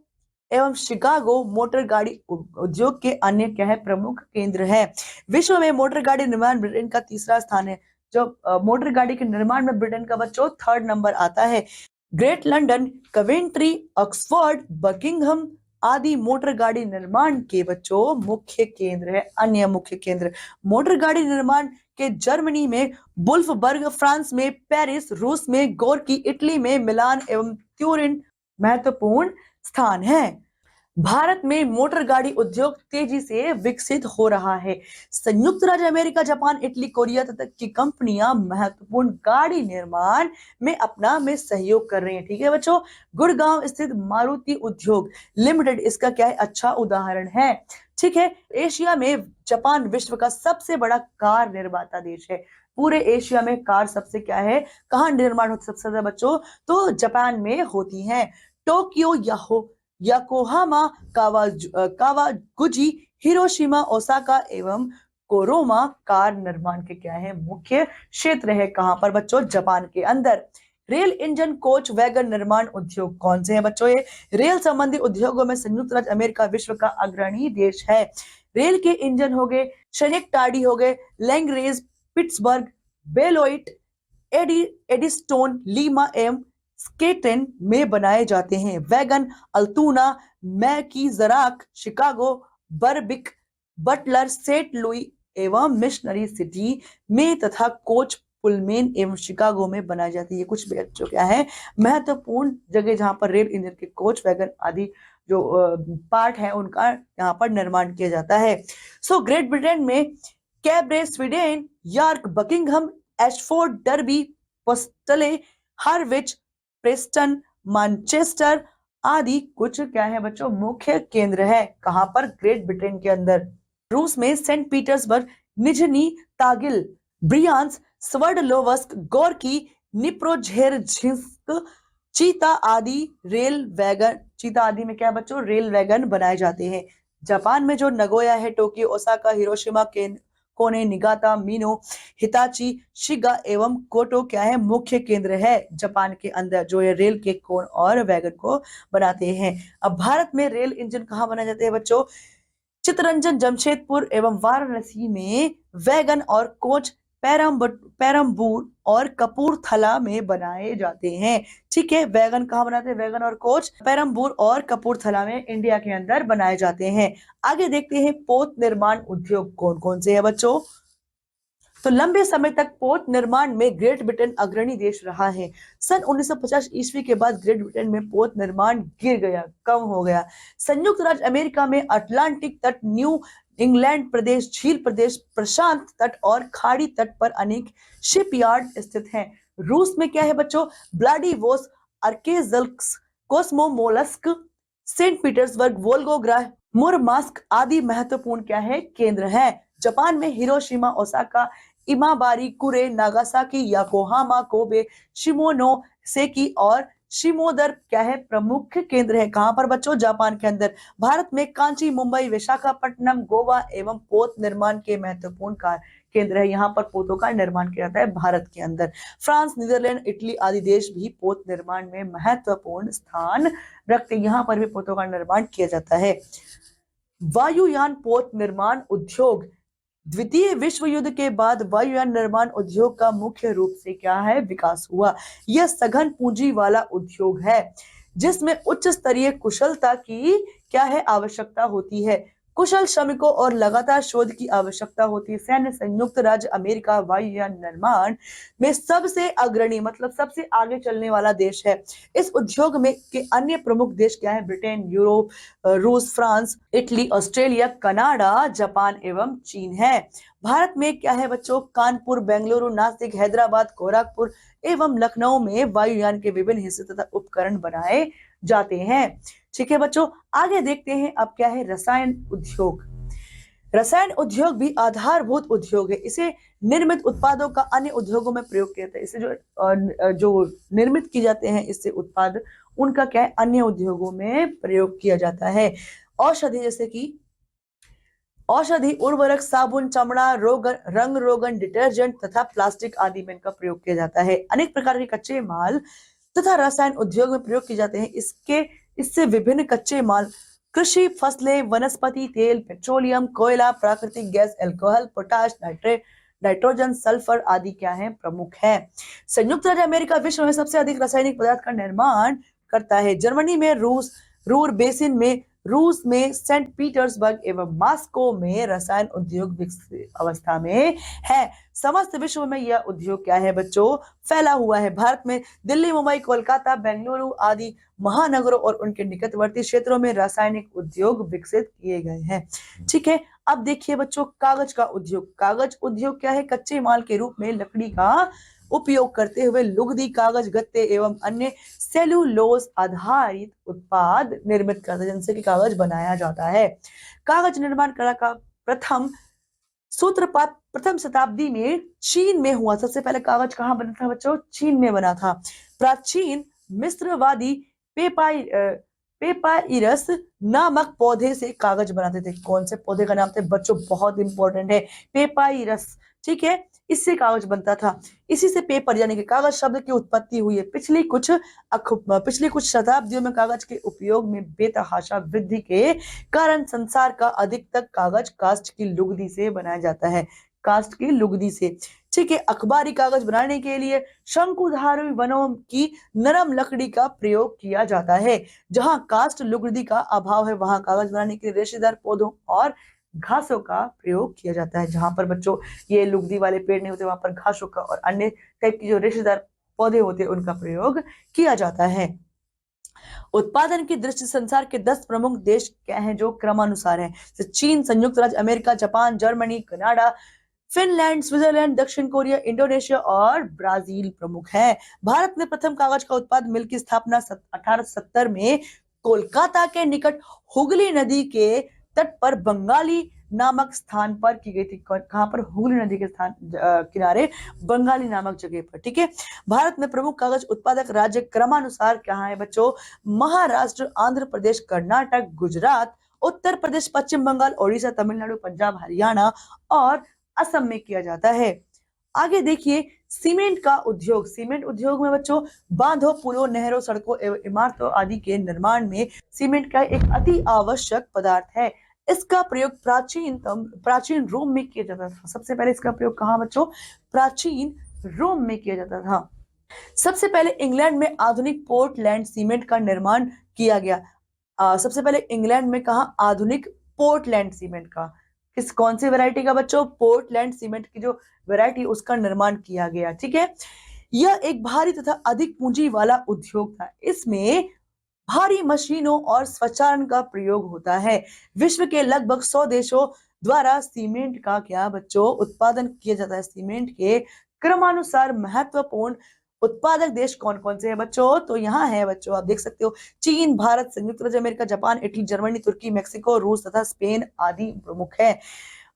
एवं शिकागो मोटर गाड़ी उद्योग के अन्य क्या है, प्रमुख केंद्र है। विश्व में मोटर गाड़ी निर्माण ब्रिटेन का तीसरा स्थान है। जो मोटर गाड़ी के निर्माण में ब्रिटेन का बच्चों 3rd नंबर आता है। Great London, Coventry, Oxford, Buckingham आदि मोटर गाड़ी निर्माण के बच्चों मुख्य केंद्र है। अन्य मुख्य केंद्र मोटर गाड़ी निर्माण के जर्मनी में वुल्फबर्ग, फ्रांस में पेरिस, रूस में गोर्की, इटली में मिलान एवं ट्यूरिन महत्वपूर्ण स्थान है। भारत में मोटर गाड़ी उद्योग तेजी से विकसित हो रहा है। संयुक्त राज्य अमेरिका, जापान, इटली, कोरिया तक की कंपनियां महत्वपूर्ण गाड़ी निर्माण में सहयोग कर रही हैं। ठीक है बच्चों, गुड़गांव स्थित मारुति उद्योग लिमिटेड इसका क्या है, अच्छा उदाहरण है। ठीक है, एशिया में जापान विश्व का सबसे बड़ा कार निर्माता देश है। पूरे एशिया में कार सबसे क्या है, कहाँ निर्माण होता सबसे ज्यादा बच्चों, तो जापान में होती है। Tokyo, Yokohama, Kawaguchi, Hiroshima, Osaka एवं कोरोमा कार निर्माण के क्या है, मुख्य क्षेत्र है। कहां पर बच्चों, जापान के अंदर। रेल इंजन, कोच, वैगन निर्माण उद्योग कौन से हैं बच्चों, ये रेल संबंधी उद्योगों में संयुक्त राज्य अमेरिका विश्व का अग्रणी देश है। रेल के इंजन हो गए शेनेक्टाडी, हो गए Lagrange, Pittsburgh, Beloit, Eddystone, Lima एवं स्केटेन में बनाए जाते हैं। वैगन अल्टूना, मैकीजराक, Chicago, Berwick, Butler, Saint Louis एवं मिशनरी सिटी में तथा कोच पुलमेन एवं शिकागो में बनाई जाती है। कुछ बच्चों क्या है, महत्वपूर्ण जगह जहां पर रेल इंजन के कोच, वैगन आदि जो पार्ट है उनका यहाँ पर निर्माण किया जाता है। सो ग्रेट ब्रिटेन में कैब्रे, Swindon, York, Buckingham, Ashford, Derby, पोस्टले, हार्विच, प्रेस्टन, मैनचेस्टर आदि कुछ क्या है बच्चों, मुख्य केंद्र है। कहां पर, ग्रेट ब्रिटेन के अंदर। रूस में सेंट पीटर्सबर्ग, निजनी तागिल, ब्रियांस, स्वर्डलोवस्क, गोर्की, निप्रोझेरजिन्स्क, चीता आदि में क्या है बच्चों, रेल वैगन बनाए जाते हैं। जापान में जो नगोया है, टोक्यो, ओसाका, हिरोशिमा, कोने, निगाता, मीनो, हिताची, शिगा एवं कोटो क्या है, मुख्य केंद्र है जापान के अंदर, जो ये रेल के कोन और वैगन को बनाते हैं। अब भारत में रेल इंजन कहाँ बनाए जाते हैं बच्चों, चित्तरंजन, जमशेदपुर एवं वाराणसी में वैगन और कोच पेरम्बूर और कपूरथला में बनाए जाते हैं। ठीक है, वैगन कहाँ बनाते हैं, वैगन और कोच पेरम्बूर और कपूरथला में इंडिया के अंदर बनाए जाते हैं। आगे देखते हैं पोत निर्माण उद्योग कौन कौन से है बच्चों। तो लंबे समय तक पोत निर्माण में ग्रेट ब्रिटेन अग्रणी देश रहा है। सन 1950 ईस्वी के बाद ग्रेट ब्रिटेन में पोत निर्माण गिर गया, कम हो गया। संयुक्त राज्य अमेरिका में अटलांटिक तट, न्यू इंग्लैंड प्रदेश, झील प्रदेश, प्रशांत तट और खाड़ी तट पर अनेक शिपयार्ड स्थित हैं। रूस में क्या है बच्चों, Vladivostok, Arkhangelsk, Komsomolsk, Saint Petersburg, Volgograd, Murmansk आदि महत्वपूर्ण क्या है, केंद्र है। जापान में Hiroshima, Osaka, Imabari, Kure, Nagasaki, Yokohama, Kobe, Shimonoseki और शिमोदर क्या है प्रमुख केंद्र है। कहां पर बच्चों? जापान के अंदर। भारत में कांची, मुंबई, विशाखापट्टनम, गोवा एवं पोत निर्माण के महत्वपूर्ण केंद्र है। यहाँ पर पोतों का निर्माण किया जाता है भारत के अंदर। फ्रांस, नीदरलैंड, इटली आदि देश भी पोत निर्माण में महत्वपूर्ण स्थान रखते हैं। यहाँ पर भी पोतों का निर्माण किया जाता है। वायुयान पोत निर्माण उद्योग। द्वितीय विश्व युद्ध के बाद वायुयान निर्माण उद्योग का मुख्य रूप से क्या है विकास हुआ। यह सघन पूंजी वाला उद्योग है जिसमें उच्च स्तरीय कुशलता की क्या है आवश्यकता होती है, कुशल श्रमिकों और लगातार शोध की आवश्यकता होती है। सैन्य संयुक्त राज्य अमेरिका वायुयान निर्माण में सबसे अग्रणी मतलब सबसे आगे चलने वाला देश है। इस उद्योग में के अन्य प्रमुख देश क्या है? ब्रिटेन, यूरोप, रूस, France, Italy, Australia, Canada, Japan एवं चीन है। भारत में क्या है बच्चों? कानपुर, बेंगलुरु, नासिक, हैदराबाद, गोरखपुर एवं लखनऊ में वायुयान के विभिन्न हिस्से तथा उपकरण बनाए जाते हैं। ठीक है बच्चों, आगे देखते हैं अब क्या है रसायन उद्योग। रसायन उद्योग भी आधारभूत उद्योग है। इसे निर्मित उत्पादों का अन्य उद्योगों में प्रयोग किया जाता है। इसे जो निर्मित किए जाते हैं इससे उत्पाद उनका क्या है अन्य उद्योगों में प्रयोग किया जाता है। औषधि जैसे कि औषधि, उर्वरक, साबुन, चमड़ा, रोगन, रंग रोगन, डिटर्जेंट तथा प्लास्टिक आदि में इनका प्रयोग किया जाता है। अनेक प्रकार के कच्चे माल तथा रसायन उद्योग में प्रयोग किए जाते हैं। इससे विभिन्न कच्चे माल कृषि फसलें, वनस्पति तेल, पेट्रोलियम, कोयला, प्राकृतिक gas, alcohol, potash, nitrogen, sulphur आदि क्या है प्रमुख है। संयुक्त राज्य अमेरिका विश्व में सबसे अधिक रासायनिक पदार्थ का निर्माण करता है। जर्मनी में रूर बेसिन में, रूस में सेंट पीटर्सबर्ग एवं मॉस्को में रसायन उद्योग विकसित अवस्था में है। समस्त विश्व में यह उद्योग क्या है बच्चों फैला हुआ है। भारत में दिल्ली, मुंबई, कोलकाता, बेंगलुरु आदि महानगरों और उनके निकटवर्ती क्षेत्रों में रासायनिक उद्योग विकसित किए गए हैं। ठीक है, अब देखिए बच्चों कागज का उद्योग। कागज उद्योग क्या है? कच्चे माल के रूप में लकड़ी का उपयोग करते हुए लुगदी, कागज, गत्ते एवं अन्य सेलुलोज आधारित उत्पाद निर्मित करते हैं जिनसे कि कागज बनाया जाता है। कागज निर्माण कला का प्रथम सूत्रपात प्रथम शताब्दी में चीन में हुआ। सबसे पहले कागज कहाँ बना था बच्चों? चीन में बना था। प्राचीन मिस्रवादी पेपाइरस नामक पौधे से कागज बनाते थे। कौन से पौधे का नाम थे बच्चों? बहुत इंपॉर्टेंट है, पेपाइरस। ठीक है, इससे कागज बनता था। इसी से पेपर यानी कि कागज शब्द की उत्पत्ति हुई है। पिछली कुछ शताब्दियों में कागज के उपयोग में बेतहाशा वृद्धि के कारण संसार का अधिकतर कागज कास्ट की लुगदी से बनाया जाता है। कास्ट की लुगदी से। ठीक है, अखबारी कागज बनाने के लिए शंकुधारी वनों की नरम लकड़ी का प्रयोग किया जाता है। जहां कास्ट लुगदी का अभाव है वहां कागज बनाने के लिए रेशेदार पौधों और घासों का प्रयोग किया जाता है। जहां पर बच्चों ये लुगदी वाले पेड़ नहीं होते वहां पर घासों का और अन्य टाइप की जो रेशेदार पौधे होते हैं उनका प्रयोग किया जाता है। उत्पादन की दृष्टि संसार के 10 प्रमुख देश क्या हैं जो क्रमानुसार हैं? चीन, संयुक्त राज्य America, Japan, Germany, Canada, Finland, Switzerland, दक्षिण कोरिया, इंडोनेशिया और ब्राजील प्रमुख है। भारत में प्रथम कागज का उत्पाद मिल की स्थापना 1870 में कोलकाता के निकट हुगली नदी के तट पर बंगाली नामक स्थान पर की गई थी। कहां पर? हुगली नदी के किनारे बंगाली नामक जगह पर। ठीक है, भारत में प्रमुख कागज उत्पादक राज्य क्रमानुसार क्या है बच्चों? महाराष्ट्र, आंध्र प्रदेश, कर्नाटक, गुजरात, उत्तर प्रदेश, पश्चिम बंगाल, ओडिशा, तमिलनाडु, पंजाब, हरियाणा और असम में किया जाता है। आगे देखिए सीमेंट का उद्योग। सीमेंट उद्योग में बच्चों बांधों, पुलों, नहरों, सड़कों एवं इमारतों आदि के निर्माण में सीमेंट का एक अति आवश्यक पदार्थ है। इसका प्रयोग प्राचीन रोम में किया जाता था। सबसे पहले इसका प्रयोग कहाँ बच्चों? प्राचीन रोम में किया जाता था। सबसे पहले इंग्लैंड में आधुनिक पोर्टलैंड सीमेंट का निर्माण किया गया। सबसे पहले इंग्लैंड में कहा आधुनिक पोर्टलैंड सीमेंट का कौन सी वैरायटी का बच्चों? पोर्टलैंड सीमेंट की जो वैरायटी उसका निर्माण किया गया। ठीक है, यह एक भारी तथा अधिक पूंजी वाला उद्योग था। इसमें भारी मशीनों और स्वचालन का प्रयोग होता है। विश्व के लगभग 100 देशों द्वारा सीमेंट का क्या बच्चों उत्पादन किया जाता है। सीमेंट के क्रमानुसार महत्वपूर्ण उत्पादक देश कौन कौन से हैं बच्चों? तो यहाँ है बच्चों, आप देख सकते हो चीन, भारत, संयुक्त राज्य अमेरिका, जापान, इटली, जर्मनी, तुर्की, मेक्सिको, रूस तथा स्पेन आदि प्रमुख है।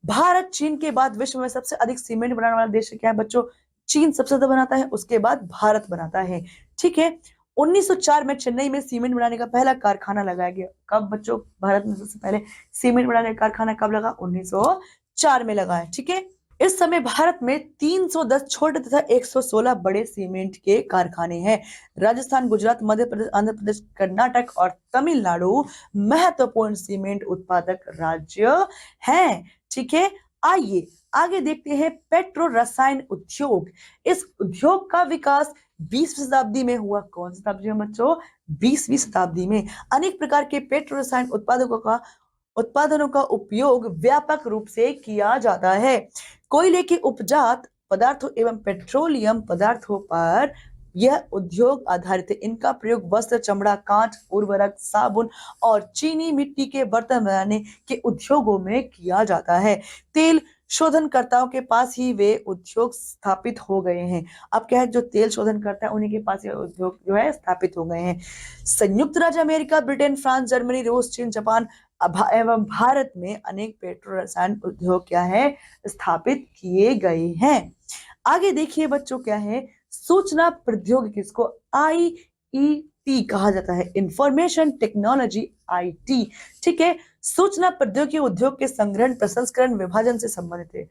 भारत चीन के बाद विश्व में सबसे अधिक सीमेंट बनाने वाला देश क्या है बच्चों? चीन सबसे ज्यादा बनाता है, उसके बाद भारत बनाता है। ठीक है। 1904 में चेन्नई में सीमेंट बनाने का पहला कारखाना लगाया गया। कब बच्चों? भारत में सबसे पहले सीमेंट बनाने का कारखाना कब लगा? 1904 में लगा है। ठीक है। इस समय भारत में 310 छोटे तथा 116 बड़े सीमेंट के कारखाने हैं। राजस्थान, गुजरात, मध्य प्रदेश, आंध्र प्रदेश, कर्नाटक और तमिलनाडु महत्वपूर्ण सीमेंट उत्पादक राज्य हैं। ठीक है। आइए आगे देखते हैं पेट्रो रसायन उद्योग। इस उद्योग का विकास 20वीं शताब्दी में हुआ। कौन सी शताब्दी में बच्चों? 20वीं शताब्दी में। अनेक प्रकार के पेट्रो रसायन उत्पादनों का उपयोग व्यापक रूप से किया जाता है। कोयले के उपजात पदार्थों एवं पेट्रोलियम पदार्थों पर यह उद्योग आधारित है। इनका प्रयोग वस्त्र, चमड़ा, कांच, उर्वरक, साबुन और चीनी मिट्टी के बर्तन बनाने के उद्योगों में किया जाता है। तेल शोधनकर्ताओं के पास ही वे उद्योग स्थापित हो गए हैं। अब क्या है, जो तेल शोधन करता है उन्हीं के पास ये उद्योग जो है स्थापित हो गए हैं। संयुक्त राज्य अमेरिका, ब्रिटेन, फ्रांस, जर्मनी, रूस, चीन, जापान एवं भारत में अनेक पेट्रो रसायन उद्योग क्या है? स्थापित किए गए हैं। आगे देखिए बच्चों, क्या है? सूचना प्रौद्योगिकी, इसको IET कहा जाता है, इंफॉर्मेशन टेक्नोलॉजी, IT। ठीक है। सूचना प्रौद्योगिकी उद्योग के संग्रहण, प्रसंस्करण, विभाजन से संबंधित है।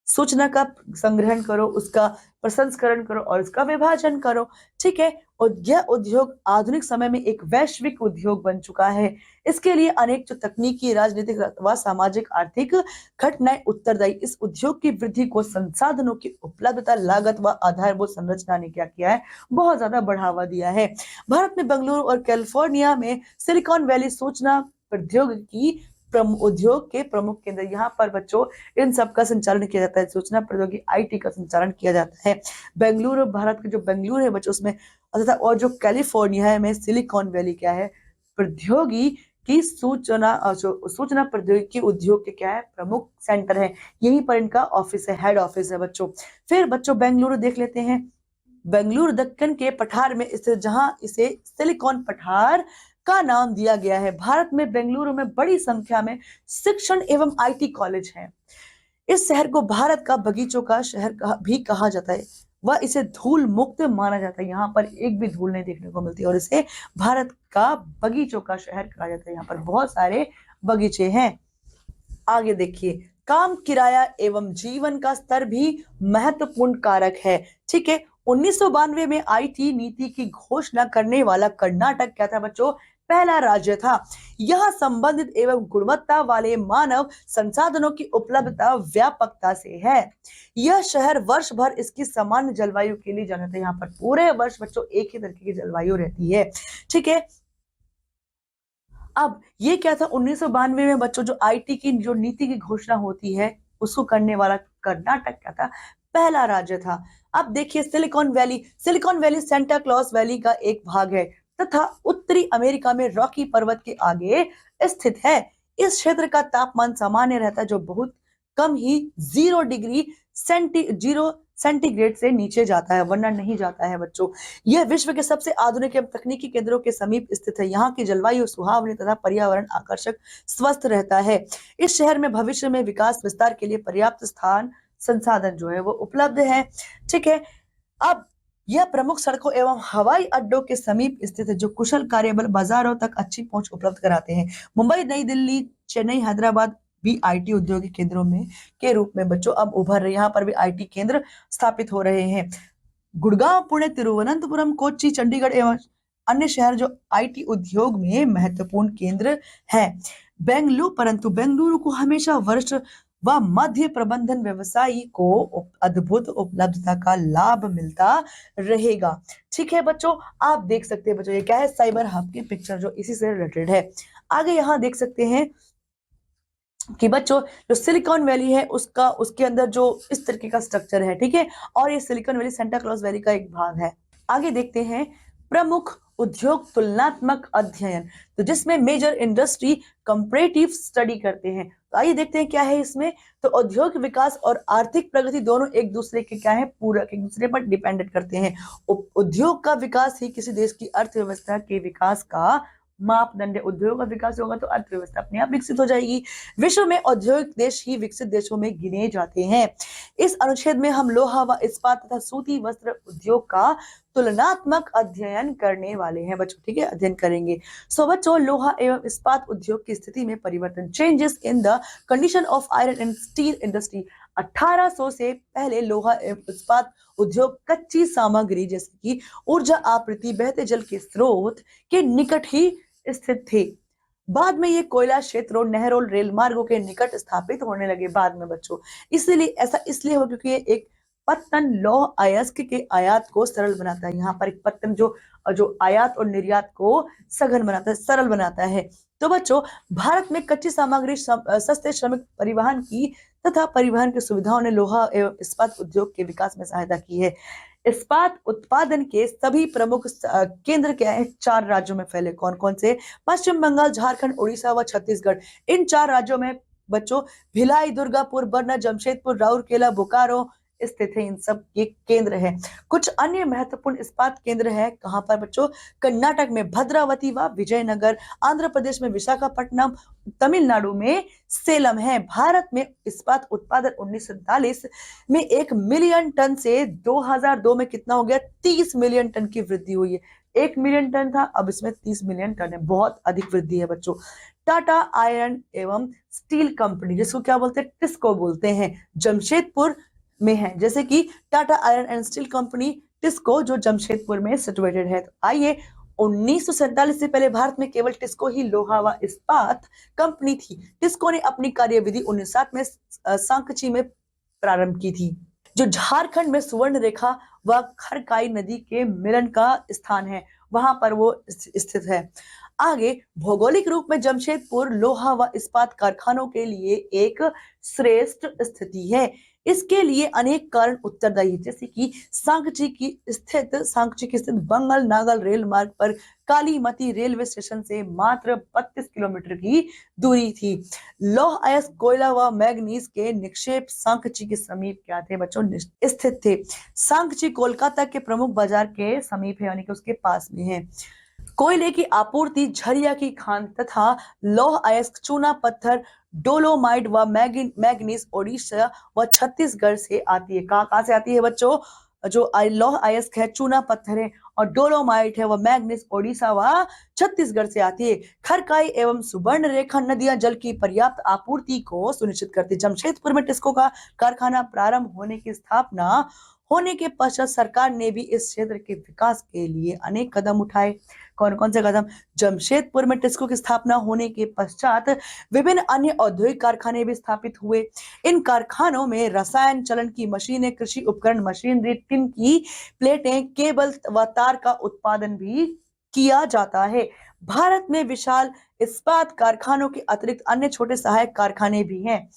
सूचना का संग्रहण करो, उसका प्रसंस्करण करो और उसका विभाजन करो। ठीक है। और यह उद्योग आधुनिक समय में एक वैश्विक उद्योग बन चुका है। इसके लिए अनेक जो तकनीकी, राजनीतिक व सामाजिक आर्थिक घटनाएं उत्तरदायी। इस उद्योग की वृद्धि को संसाधनों की उपलब्धता, लागत व आधारभूत संरचना ने क्या किया है? बहुत ज्यादा बढ़ावा दिया है। भारत में बेंगलुरु और कैलिफोर्निया में सिलिकॉन वैली सूचना प्रौद्योगिकी उद्योग के प्रमुख केंद्र। यहाँ पर बच्चों इन सब का संचालन किया जाता है। सूचना प्रौद्योगिकी IT का संचालन किया जाता है। बेंगलुरु, भारत के जो बेंगलुरु है बच्चों उसमें, तथा और जो कैलिफोर्निया है में सिलिकॉन वैली क्या है? प्रौद्योगिकी सूचना प्रौद्योगिकी उद्योग के क्या है? प्रमुख सेंटर है। यहीं पर इनका ऑफिस है, हेड ऑफिस है बच्चों। फिर बच्चों बेंगलुरु देख लेते हैं। बेंगलुरु दक्कन के पठार में स्थित, जहां इसे सिलिकॉन पठार का नाम दिया गया है। भारत में बेंगलुरु में बड़ी संख्या में शिक्षण एवं IT कॉलेज हैं। इस शहर को भारत का बगीचों का शहर भी कहा जाता है। वह इसे धूल मुक्त माना जाता है। यहाँ पर एक भी धूल नहीं देखने को मिलती और इसे भारत का बगीचों का शहर कहा जाता है। यहाँ पर बहुत सारे बगीचे हैं। आगे देखिए, काम, किराया एवं जीवन का स्तर भी महत्वपूर्ण कारक है। ठीक है। 1992 में IT नीति की घोषणा करने वाला कर्नाटक क्या था बच्चों? पहला राज्य था। यह संबंधित एवं गुणवत्ता वाले मानव संसाधनों की उपलब्धता व्यापकता से है। यह शहर वर्ष भर इसकी सामान्य जलवायु के लिए जाना जाता है। यहाँ पर पूरे वर्ष बच्चों एक ही तरीके की जलवायु रहती है। ठीक है। अब ये क्या था? 1992 में बच्चों जो IT की जो नीति की घोषणा होती है उसको करने वाला कर्नाटक क्या था? पहला राज्य था। अब देखिए silicon valley Santa Claus valley का एक भाग है तथा उत्तरी अमेरिका में रॉकी पर्वत के आगे स्थित है। इस क्षेत्र का तापमान सामान्य रहता है, जो बहुत कम ही 0 सेंटीग्रेड से नीचे जाता है, वरना नहीं जाता है बच्चों। यह विश्व के सबसे आधुनिक एवं तकनीकी केंद्रों के समीप स्थित है। यहाँ की जलवायु सुहावनी तथा पर्यावरण आकर्षक, स्वस्थ रहता है। इस शहर में भविष्य में विकास विस्तार के लिए पर्याप्त स्थान संसाधन जो है वो उपलब्ध है। ठीक है। अब यह प्रमुख सड़कों एवं हवाई अड्डों के समीप स्थित है, जो कुशल कार्यबल बाजारों तक अच्छी पहुंच उपलब्ध कराते हैं। मुंबई, नई दिल्ली, चेन्नई, हैदराबाद भी IT औद्योगिक केंद्रों में के रूप में बच्चों अब उभर रहे। यहाँ पर भी IT केंद्र स्थापित हो रहे हैं। गुड़गांव, पुणे, तिरुवनंतपुरम, कोच्चि, चंडीगढ़ एवं अन्य शहर जो IT उद्योग में महत्वपूर्ण केंद्र है। परंतु बेंगलुरु को हमेशा वरिष्ठ व मध्य प्रबंधन व्यवसायी को अद्भुत उपलब्धता का लाभ मिलता रहेगा। ठीक है बच्चों, आप देख सकते हैं बच्चों ये क्या है? साइबर हब की पिक्चर जो इसी से रिलेटेड है। आगे यहाँ देख सकते हैं कि बच्चों जो सिलिकॉन वैली है उसके अंदर जो इस तरीके का स्ट्रक्चर है। ठीक है। और ये silicon valley Santa Claus valley का एक भाग है। आगे देखते हैं प्रमुख उद्योग तुलनात्मक अध्ययन, तो जिसमें मेजर इंडस्ट्री कंपैरेटिव स्टडी करते हैं। तो आइए देखते हैं क्या है इसमें। तो औद्योगिक विकास और आर्थिक प्रगति दोनों एक दूसरे के क्या है? पूरक, एक दूसरे पर डिपेंडेंट करते हैं। उद्योग का विकास ही किसी देश की अर्थव्यवस्था के विकास का मापदंड उद्योग का विकास होगा तो अर्थव्यवस्था अपने आप विकसित हो जाएगी। विश्व में औद्योगिक देश ही विकसित देशों में गिने जाते हैं। इस अनुच्छेद में हम लोहा व इस्पात तथा सूती वस्त्र उद्योग का तुलनात्मक अध्ययन करने वाले हैं बच्चों, ठीक है, अध्ययन करेंगे। सो बच्चों, लोहा एवं इस्पात उद्योग की स्थिति में परिवर्तन, changes in the condition of iron and steel industry. 1800 से पहले लोहा एवं इस्पात उद्योग कच्ची सामग्री जैसे कि ऊर्जा आपूर्ति, बहते जल के स्रोत के निकट ही स्थित थे। बाद में ये कोयला क्षेत्रों, नहरों, रेल मार्गों के निकट स्थापित होने लगे बाद में बच्चों। इसलिए ऐसा इसलिए हो क्योंकि ये एक पत्तन लौह अयस्क के आयात को सरल बनाता है। यहाँ पर एक पत्तन जो जो आयात और निर्यात को सघन बनाता है, सरल बनाता है। तो बच्चों, भारत में कच्ची सामग्री, सस्ते श्रमिक परिवहन की तथा परिवहन की सुविधाओं ने लोहा एवं इस्पात उद्योग के विकास में सहायता की है। इस्पात उत्पादन के सभी प्रमुख केंद्र क्या है? 4 राज्यों में फैले। कौन कौन से? पश्चिम बंगाल, झारखंड, उड़ीसा व छत्तीसगढ़। इन 4 राज्यों में बच्चों भिलाई, दुर्गापुर, बरना, जमशेदपुर, राउरकेला, बोकारो स्थित है। इन सब के केंद्र है। कुछ अन्य महत्वपूर्ण इस्पात केंद्र है कहां पर बच्चों? कर्नाटक में भद्रावती व विजयनगर, आंध्र प्रदेश में विशाखापट्टनम, तमिलनाडु में सेलम है। भारत में इस्पात उत्पादन 1947 में 1 मिलियन टन से 2002 में कितना हो गया? 30 मिलियन टन की वृद्धि हुई है। 1 मिलियन टन था, अब इसमें 30 मिलियन टन है। बहुत अधिक वृद्धि है बच्चों। टाटा आयरन एवं स्टील कंपनी, जिसको क्या बोलते हैं? टिस्को बोलते हैं, जमशेदपुर में है। जैसे कि Tata iron and steel company TISCO जो जमशेदपुर में सिचुएटेड है। तो आइए, 1947 से पहले भारत में केवल टिस्को ही लोहा व इस्पात कंपनी थी। टिस्को ने अपनी कार्यविधि 1960 में सांकची में प्रारंभ की थी, जो झारखंड में सुवर्ण रेखा व खरकाई नदी के मिलन का स्थान है, वहां पर वो स्थित है। आगे, भौगोलिक रूप में जमशेदपुर लोहा व इस्पात कारखानों के लिए एक श्रेष्ठ स्थिति है। इसके लिए अनेक कारण उत्तरदायी, जैसे कि सांकची की स्थित बंगल नागल रेल मार्ग पर कालीमती रेलवे स्टेशन से मात्र 32 किलोमीटर की दूरी थी। लौह अयस्क, कोयला व मैग्नीज के निक्षेप सांकची के समीप क्या थे बच्चों? स्थित थे। सांकची कोलकाता के प्रमुख बाजार के समीप है, यानी कि उसके पास में है। कोयले की आपूर्ति झरिया की खान तथा लौह अयस्क, चूना पत्थर, डोलोमाइट व मैग्नीज ओडिशा व छत्तीसगढ़ से आती है। कहाँ से आती है बच्चों? जो लौह अयस्क है, चूना पत्थर है और डोलोमाइट है, वह मैग्नीज ओडिशा व छत्तीसगढ़ से आती है। खरकाई एवं सुवर्ण रेखा नदियां जल की पर्याप्त आपूर्ति को सुनिश्चित करती है। जमशेदपुर में टिस्को का कारखाना प्रारंभ होने की स्थापना होने के पश्चात सरकार ने भी इस क्षेत्र के विकास के लिए अनेक कदम उठाए। कौन कौन से कदम? जमशेदपुर में टिस्को की स्थापना होने के पश्चात विभिन्न अन्य औद्योगिक कारखाने भी स्थापित हुए। इन कारखानों में रसायन चलन की मशीनें, कृषि उपकरण, मशीनरी, टिन की प्लेटें, केबल व तार का उत्पादन भी किया जाता है। भारत में विशाल इस्पात कारखानों के अतिरिक्त अन्य छोटे सहायक कारखाने भी हैं।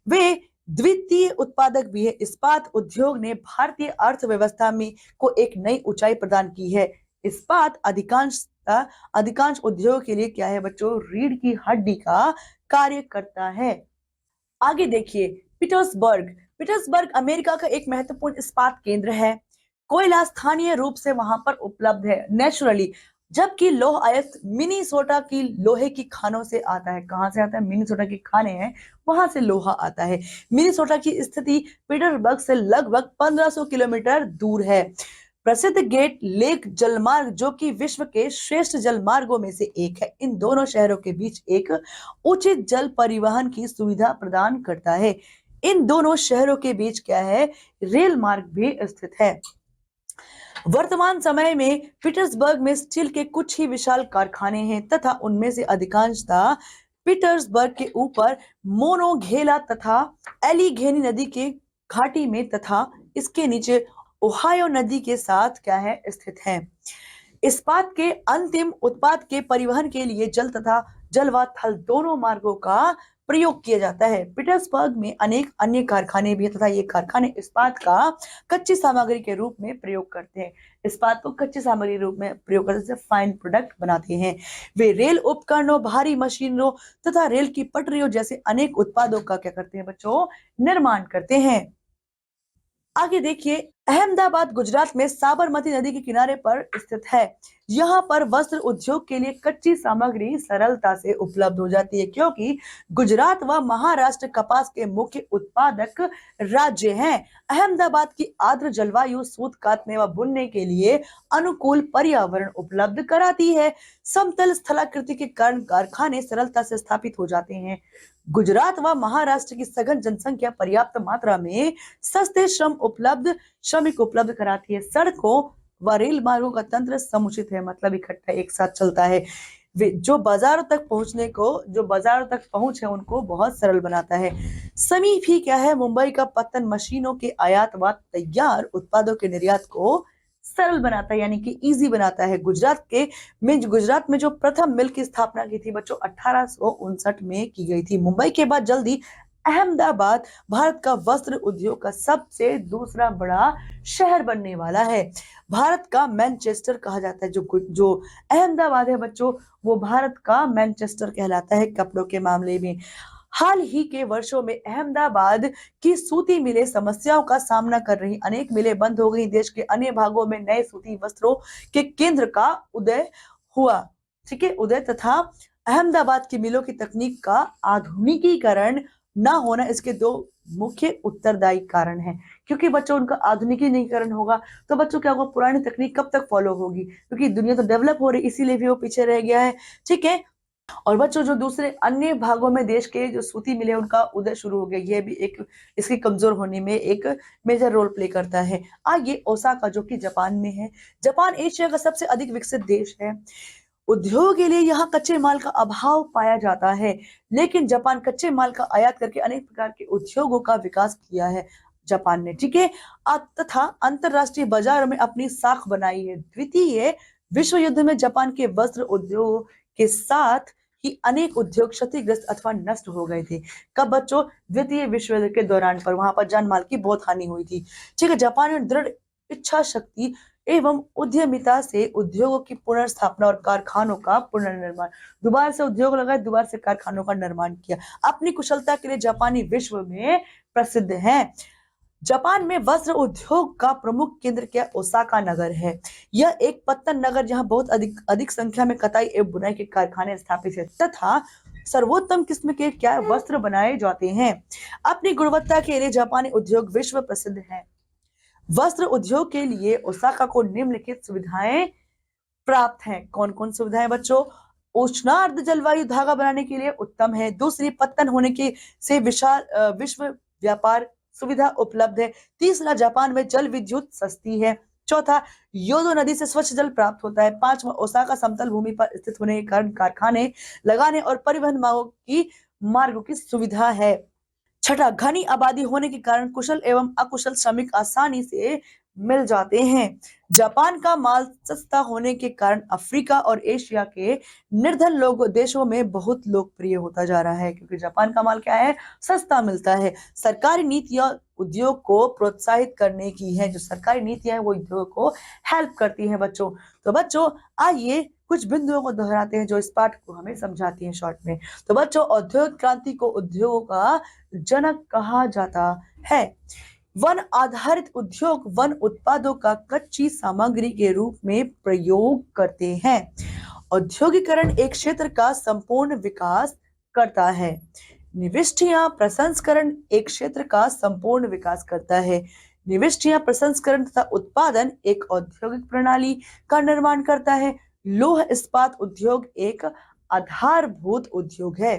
वे द्वितीय उत्पादक भी है। इस्पात उद्योग ने भारतीय अर्थव्यवस्था में को एक नई ऊंचाई प्रदान की है। इस्पात अधिकांश उद्योग के लिए क्या है बच्चों? रीढ़ की हड्डी का कार्य करता है। आगे देखिए, पीटर्सबर्ग अमेरिका का एक महत्वपूर्ण इस्पात केंद्र है। कोयला स्थानीय रूप से वहां पर उपलब्ध है नेचुरली, जबकि लौह अयस्क मिनीसोटा की लोहे की खानों से आता है। कहां से आता है? मिनीसोटा की खाने हैं, वहां से लोहा आता है। मिनीसोटा की स्थिति पीटर्सबर्ग से लगभग 1500 किलोमीटर दूर है। प्रसिद्ध ग्रेट लेक जलमार्ग, जो कि विश्व के श्रेष्ठ जलमार्गों में से एक है, इन दोनों शहरों के बीच एक उचित जल परिवहन की सुविधा प्रदान करता है। इन दोनों शहरों के बीच क्या है? रेल मार्ग भी स्थित है। वर्तमान समय में पीटर्सबर्ग में स्टील के कुछ ही विशाल कारखाने हैं तथा उनमें से अधिकांशतः पीटर्सबर्ग के ऊपर मोनोघेला तथा एलिघेनी नदी के घाटी में तथा इसके नीचे ओहायो नदी के साथ क्या है? स्थित है। इस्पात के अंतिम उत्पाद के परिवहन के लिए जल व थल दोनों मार्गों का प्रयोग किया जाता है। पीटर्सबर्ग में अनेक अन्य कारखाने भी तथा ये कारखाने इस्पात का कच्ची सामग्री के रूप में प्रयोग करते हैं। इस्पात को कच्ची सामग्री रूप में प्रयोग करते हैं, फाइन प्रोडक्ट बनाते हैं। वे रेल उपकरणों, भारी मशीनों तथा रेल की पटरियों जैसे अनेक उत्पादों का क्या करते हैं बच्चों? निर्माण करते हैं। आगे देखिए, अहमदाबाद गुजरात में साबरमती नदी के किनारे पर स्थित है। यहाँ पर वस्त्र उद्योग के लिए कच्ची सामग्री सरलता से उपलब्ध हो जाती है, क्योंकि गुजरात व महाराष्ट्र कपास के मुख्य उत्पादक राज्य हैं। अहमदाबाद की आर्द्र जलवायु सूत काटने व बुनने के लिए अनुकूल पर्यावरण उपलब्ध कराती है। समतल स्थलाकृति के कारण कारखाने सरलता से स्थापित हो जाते हैं। गुजरात व महाराष्ट्र की सघन जनसंख्या पर्याप्त मात्रा में सस्ते श्रमिक उपलब्ध कराती है। सड़कों व रेल मार्गों का तंत्र समुचित है, मतलब इकट्ठा एक साथ चलता है। जो बाजारों तक पहुंच है उनको बहुत सरल बनाता है। समीपी क्या है, मुंबई का पत्तन मशीनों के आयात व तैयार उत्पादों के निर्यात को सरल बनाता है, यानी कि इजी बनाता है। गुजरात में जो प्रथम मिल की स्थापना की थी बच्चों 1859 में की गई थी। मुंबई के बाद जल्दी अहमदाबाद भारत का वस्त्र उद्योग का सबसे दूसरा बड़ा शहर बनने वाला है। भारत का मैनचेस्टर कहा जाता है। जो अहमदाबाद है बच्चों, वो भारत का मैनचेस्टर कहलाता है कपड़ों के मामले में। हाल ही के वर्षों में अहमदाबाद की सूती मिलें समस्याओं का सामना कर रही। अनेक मिलें बंद हो गई। देश के अन्य भागों में नए सूती वस्त्रों के केंद्र का उदय हुआ। ठीक है, उदय तथा अहमदाबाद की मिलों की तकनीक का आधुनिकीकरण ना होना इसके दो मुख्य उत्तरदायी कारण हैं। क्योंकि बच्चों उनका आधुनिकीकरण होगा तो बच्चों क्या होगा, पुरानी तकनीक कब तक फॉलो होगी, क्योंकि दुनिया तो डेवलप हो रही, इसीलिए भी वो पीछे रह गया है। ठीक है, और बच्चों जो दूसरे अन्य भागों में देश के जो सूती मिले उनका उदय शुरू हो गया, ये भी एक इसकी कमजोर होने में एक मेजर रोल प्ले करता है। आगे ओसाका जो कि जापान में है। जापान एशिया का सबसे अधिक विकसित देश है। उद्योग के लिए यहाँ कच्चे माल का अभाव पाया जाता है, लेकिन जापान कच्चे माल का आयात करके अनेक प्रकार के उद्योगों का विकास किया है जापान ने। ठीक है, तथा अंतरराष्ट्रीय बाजार में अपनी साख बनाई है। द्वितीय विश्व युद्ध में जापान के वस्त्र उद्योग के साथ ही अनेक उद्योग क्षतिग्रस्त अथवा नष्ट हो गए थे। कब बच्चों, द्वितीय विश्व युद्ध के दौरान पर वहां पर जान माल की बहुत हानि हुई थी। ठीक है, जापान में दृढ़ इच्छा शक्ति एवं उद्यमिता से उद्योगों की पुनर्स्थापना और कारखानों का पुनर्निर्माण, दोबारा से उद्योग लगाए, दोबारा से कारखानों का निर्माण किया। अपनी कुशलता के लिए जापानी विश्व में प्रसिद्ध है। जापान में वस्त्र उद्योग का प्रमुख केंद्र क्या, ओसाका नगर है। यह एक पत्तन नगर जहां बहुत अधिक संख्या में कताई एवं बुनाई के कारखाने स्थापित है तथा सर्वोत्तम किस्म के क्या वस्त्र बनाए जाते हैं। अपनी गुणवत्ता के लिए जापानी उद्योग विश्व प्रसिद्ध है। वस्त्र उद्योग के लिए ओसाका को निम्नलिखित सुविधाएं प्राप्त हैं। कौन कौन सुविधाएं बच्चों, उष्णार्द्र जलवायु धागा बनाने के लिए उत्तम है। दूसरी, पत्तन होने के से विशाल विश्व व्यापार सुविधा उपलब्ध है। तीसरा, जापान में जल विद्युत सस्ती है। चौथा, योदो नदी से स्वच्छ जल प्राप्त होता है। पांचवा, ओसाका समतल भूमि पर स्थित होने के कारण कारखाने लगाने और परिवहन मार्गों की सुविधा है। छठा, घनी आबादी होने के कारण कुशल एवं अकुशल श्रमिक आसानी से मिल जाते हैं। जापान का माल सस्ता होने के कारण अफ्रीका और एशिया के निर्धन देशों में बहुत लोकप्रिय होता जा रहा है, क्योंकि जापान का माल क्या है, सस्ता मिलता है। सरकारी नीतियां उद्योग को प्रोत्साहित करने की है। जो सरकारी नीतियां है वो उद्योग को हेल्प करती हैं बच्चों। तो बच्चों आइए कुछ बिंदुओं को दोहराते हैं जो इस पाठ को हमें समझाती हैं शॉर्ट में। तो बच्चों, औद्योगिक क्रांति को उद्योगों का जनक कहा जाता है। वन आधारित उद्योग वन उत्पादों का कच्ची सामग्री के रूप में प्रयोग करते हैं। औद्योगिकरण एक क्षेत्र का संपूर्ण विकास करता है। निविष्टियां प्रसंस्करण एक क्षेत्र का संपूर्ण विकास करता है। निविष्टियां प्रसंस्करण तथा उत्पादन एक औद्योगिक प्रणाली का निर्माण करता है। लौह इस्पात उद्योग एक आधारभूत उद्योग है।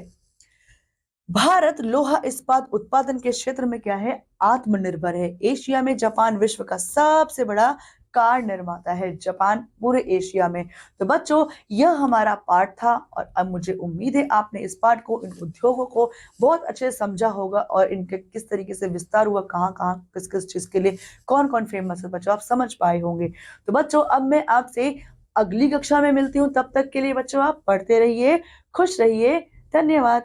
भारत लोहा इस्पात उत्पादन के क्षेत्र में क्या है, आत्मनिर्भर है। एशिया में जापान विश्व का सबसे बड़ा कार निर्माता है। जापान पूरे एशिया में। तो बच्चों, यह हमारा पाठ था और अब मुझे उम्मीद है आपने इस पाठ को, इन उद्योगों को बहुत अच्छे से समझा होगा और इनके किस तरीके से विस्तार हुआ, कहाँ कहाँ किस किस चीज के लिए कौन कौन फेमस है, बच्चों आप समझ पाए होंगे। तो बच्चों, अब मैं आपसे अगली कक्षा में मिलती हूँ। तब तक के लिए बच्चों आप पढ़ते रहिए, खुश रहिए। धन्यवाद।